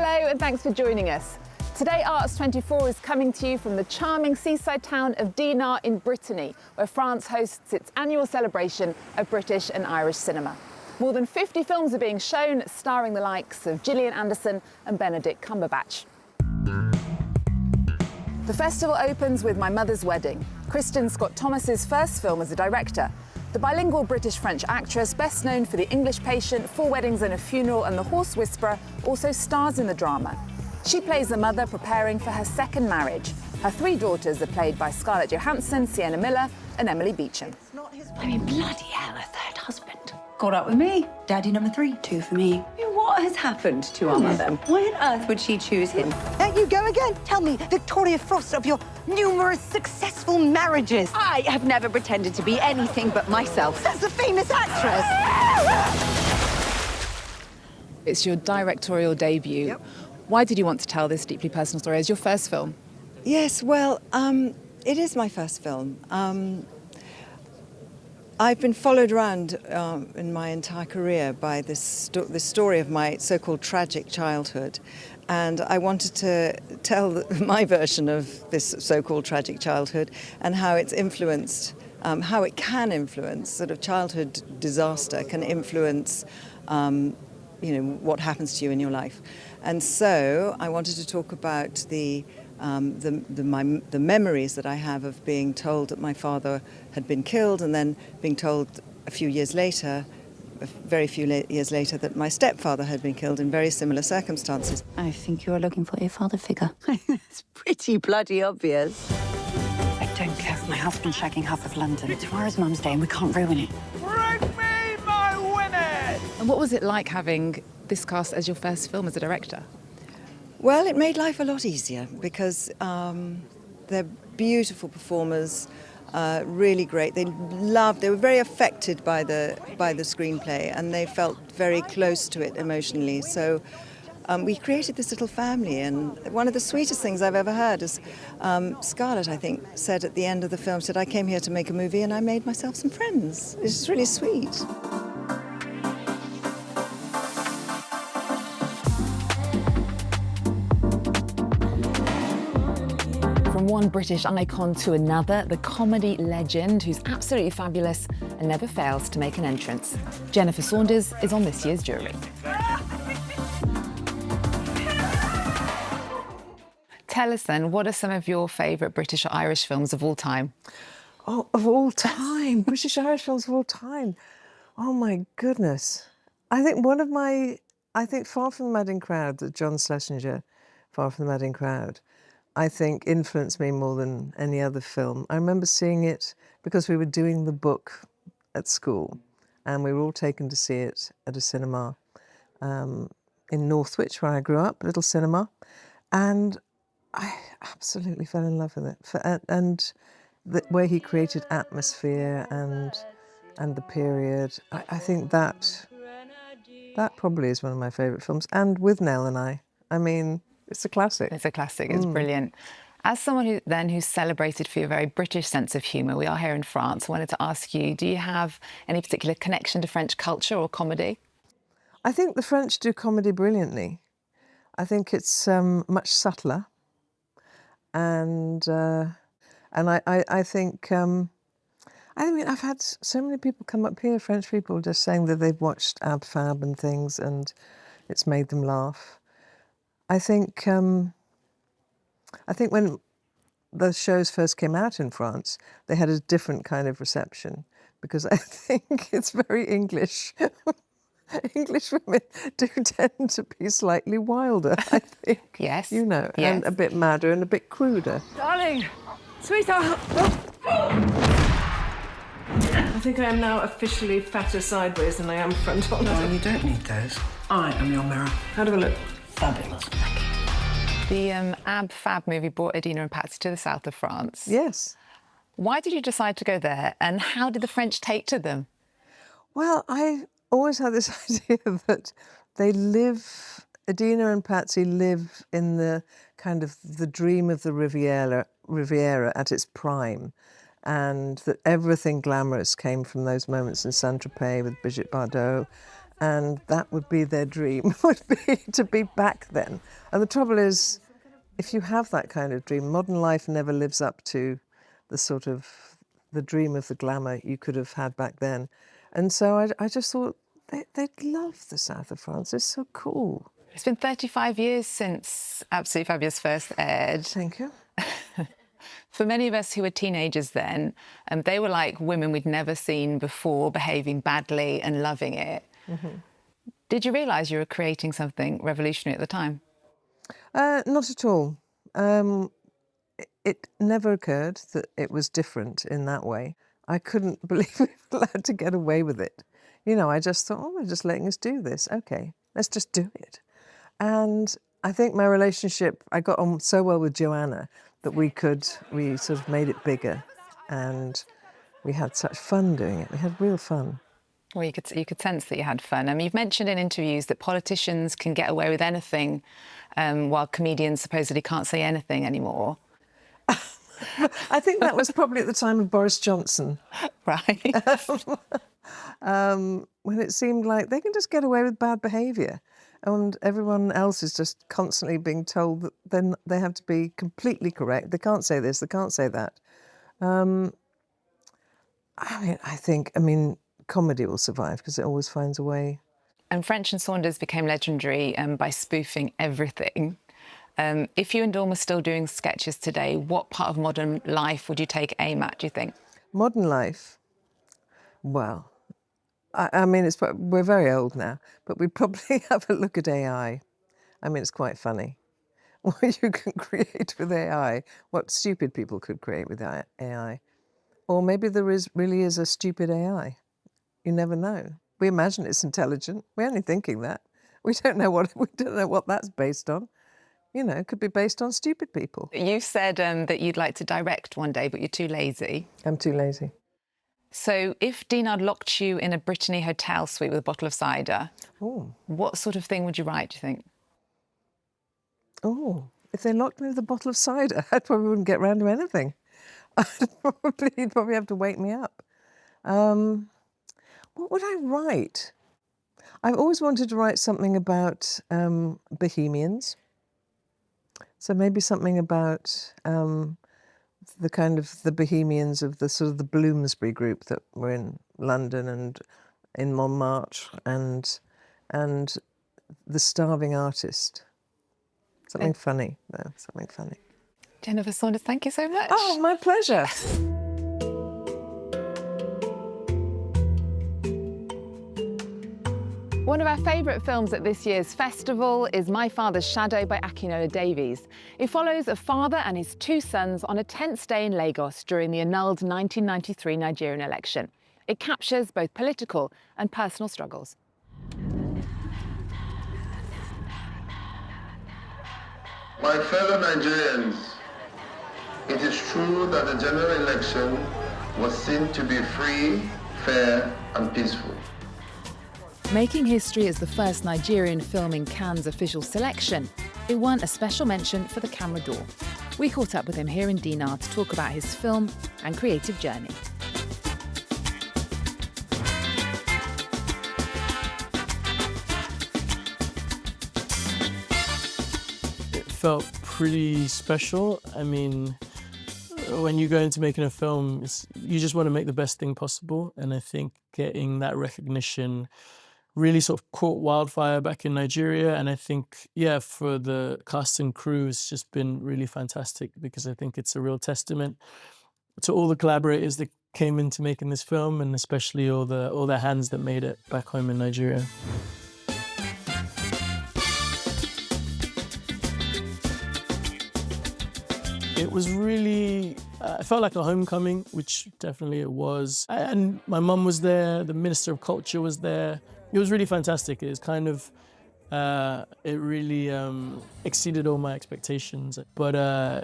Hello and thanks for joining us. Today Arts 24 is coming to you from the charming seaside town of Dinard in Brittany, where France hosts its annual celebration of British and Irish cinema. More than 50 films are being shown, starring the likes of Gillian Anderson and Benedict Cumberbatch. The festival opens with My Mother's Wedding, Kristin Scott Thomas's first film as a director. The bilingual British-French actress, best known for The English Patient, 4 Weddings and a Funeral and The Horse Whisperer, also stars in the drama. She plays the mother preparing for her second marriage. Her 3 daughters are played by Scarlett Johansson, Sienna Miller and Emily Beecham. I mean, bloody hell, a third husband. Caught up with me. Daddy number 3, 2 for me. I mean, what has happened to our mother? Why on earth would she choose him? There you go again. Tell me, Victoria Frost, of your numerous successful marriages. I have never pretended to be anything but myself. That's a famous actress. It's your directorial debut. Yep. Why did you want to tell this deeply personal story as your first film? Yes, well, it is my first film. I've been followed around in my entire career by this story of my so-called tragic childhood, and I wanted to tell my version of this so-called tragic childhood and how it's influenced, how it can influence, sort of childhood disaster can influence, what happens to you in your life. And so I wanted to talk about the memories that I have of being told that my father had been killed, and then being told a few years later, years later, that my stepfather had been killed in very similar circumstances. I think you are looking for a father figure. It's pretty bloody obvious. I don't care if my husband's shagging half of London. Tomorrow's Mum's Day and we can't ruin it. Bring me my women! And what was it like having this cast as your first film as a director? Well, it made life a lot easier because they're beautiful performers, really great. They were very affected by the screenplay, and they felt very close to it emotionally. So we created this little family, and one of the sweetest things I've ever heard is Scarlett, I think, said at the end of the film, I came here to make a movie and I made myself some friends. It's just really sweet. From one British icon to another, the comedy legend who's absolutely fabulous and never fails to make an entrance. Jennifer Saunders is on this year's jury. Tell us then, what are some of your favourite British or Irish films of all time? Oh, of all time. British Irish films of all time. Oh, my goodness. I think Far From the Madding Crowd, the John Schlesinger, Far From the Madding Crowd, I think influenced me more than any other film. I remember seeing it because we were doing the book at school, and we were all taken to see it at a cinema in Northwich, where I grew up, a little cinema, and I absolutely fell in love with it. And the way he created atmosphere and the period, I think that probably is one of my favourite films. And with Nell and I mean, it's a classic. It's a classic, it's brilliant. As someone who's celebrated for your very British sense of humour, we are here in France, I wanted to ask you, do you have any particular connection to French culture or comedy? I think the French do comedy brilliantly. I think it's much subtler. And I think, I've had so many people come up here, French people, just saying that they've watched Ab Fab and things and it's made them laugh. I think when the shows first came out in France, they had a different kind of reception because I think it's very English. English women do tend to be slightly wilder, I think. Yes. You know, yes. And a bit madder and a bit cruder. Darling, sweetheart. I think I am now officially fatter sideways than I am front on. No, you don't need those. I am your mirror. How do I look? Fabulous. The Ab Fab movie brought Adina and Patsy to the south of France. Yes. Why did you decide to go there, and how did the French take to them? Well, I always had this idea that Adina and Patsy live in the kind of the dream of the Riviera at its prime, and that everything glamorous came from those moments in Saint-Tropez with Brigitte Bardot. and that would be their dream, would be to be back then. And the trouble is, if you have that kind of dream, modern life never lives up to the sort of the dream of the glamour you could have had back then. And so I just thought they'd love the south of France. It's so cool. It's been 35 years since Absolutely Fabulous first aired. Thank you. For many of us who were teenagers then, they were like women we'd never seen before, behaving badly and loving it. Mm-hmm. Did you realise you were creating something revolutionary at the time? Not at all. It never occurred that it was different in that way. I couldn't believe we were allowed to get away with it. You know, I just thought, oh, they're just letting us do this. Okay, let's just do it. And I think my relationship, I got on so well with Joanna that we sort of made it bigger, and we had such fun doing it. We had real fun. Well, you could sense that you had fun. I mean, you've mentioned in interviews that politicians can get away with anything, while comedians supposedly can't say anything anymore. I think that was probably at the time of Boris Johnson. Right. When it seemed like they can just get away with bad behaviour, and everyone else is just constantly being told that then they have to be completely correct. They can't say this, they can't say that. I mean, comedy will survive because it always finds a way. And French and Saunders became legendary by spoofing everything. If you and Dawn were still doing sketches today, what part of modern life would you take aim at, do you think? Modern life? Well, I mean, we're very old now, but we probably have a look at AI. I mean, it's quite funny what you can create with AI, what stupid people could create with AI. Or maybe there really is a stupid AI. You never know. We imagine it's intelligent. We're only thinking that. We don't know what that's based on. You know, it could be based on stupid people. You said that you'd like to direct one day, but you're too lazy. I'm too lazy. So if Dinard locked you in a Brittany hotel suite with a bottle of cider, Ooh. What sort of thing would you write, do you think? Oh, if they locked me with a bottle of cider, I probably wouldn't get round to anything. You'd probably have to wake me up. What would I write? I've always wanted to write something about Bohemians. So maybe something about the kind of the Bohemians of the sort of the Bloomsbury group that were in London and in Montmartre, and the starving artist. Something funny, though, something funny. Jennifer Saunders, thank you so much. Oh, my pleasure. One of our favourite films at this year's festival is My Father's Shadow by Akinola Davies. It follows a father and his two sons on a tense day in Lagos during the annulled 1993 Nigerian election. It captures both political and personal struggles. My fellow Nigerians, it is true that the general election was seen to be free, fair and peaceful. Making history as the first Nigerian film in Cannes' official selection, it won a special mention for the Camera d'Or. We caught up with him here in Dinard to talk about his film and creative journey. It felt pretty special. I mean, when you go into making a film, you just want to make the best thing possible. And I think getting that recognition really sort of caught wildfire back in Nigeria. And I think, yeah, for the cast and crew, it's just been really fantastic because I think it's a real testament to all the collaborators that came into making this film, and especially all the hands that made it back home in Nigeria. It was really, it felt like a homecoming, which definitely it was. And my mum was there, the Minister of Culture was there. It was really fantastic. It was kind of, it really exceeded all my expectations, but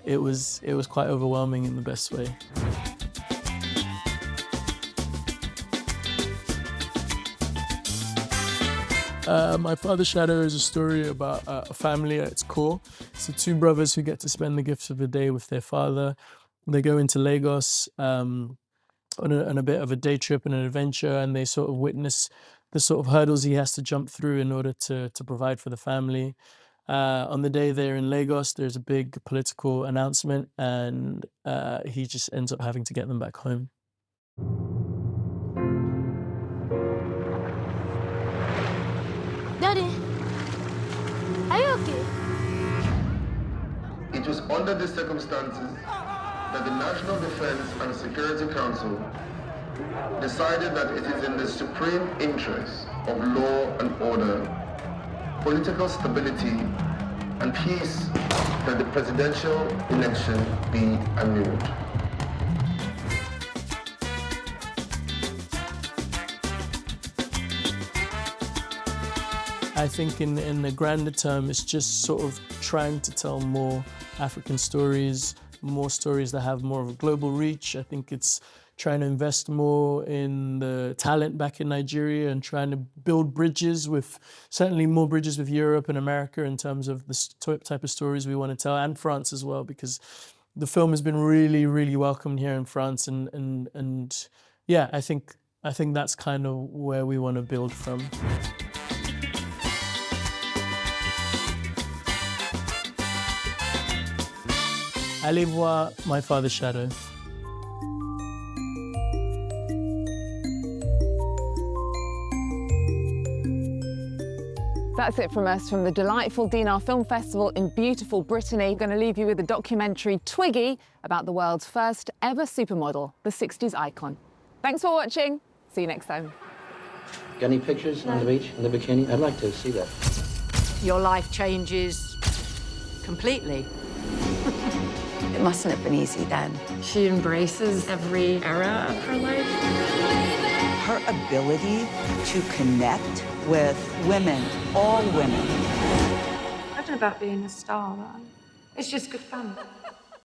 it was quite overwhelming in the best way. My Father's Shadow is a story about a family at its core. So two brothers who get to spend the gifts of the day with their father. They go into Lagos on a bit of a day trip and an adventure, and they sort of witness the sort of hurdles he has to jump through in order to provide for the family. On the day they're in Lagos, there's a big political announcement, and he just ends up having to get them back home. Daddy, are you okay? It was under these circumstances that the National Defense and Security Council decided that it is in the supreme interest of law and order, political stability, and peace that the presidential election be annulled. I think in the grander term, it's just sort of trying to tell more African stories, more stories that have more of a global reach. I think it's trying to invest more in the talent back in Nigeria and trying to build bridges with, certainly more bridges with Europe and America in terms of the type of stories we want to tell, and France as well, because the film has been really, really welcomed here in France. And yeah, I think that's kind of where we want to build from. Allez voir My Father's Shadow. That's it from us from the delightful Dinard Film Festival in beautiful Brittany. I'm going to leave you with the documentary Twiggy about the world's first ever supermodel, the 60s icon. Thanks for watching. See you next time. Got any pictures on the beach in the bikini? I'd like to see that. Your life changes completely. It mustn't have been easy then. She embraces every era of her life. Her ability to connect with women, all women. Imagine about being a star, right? It's just good fun.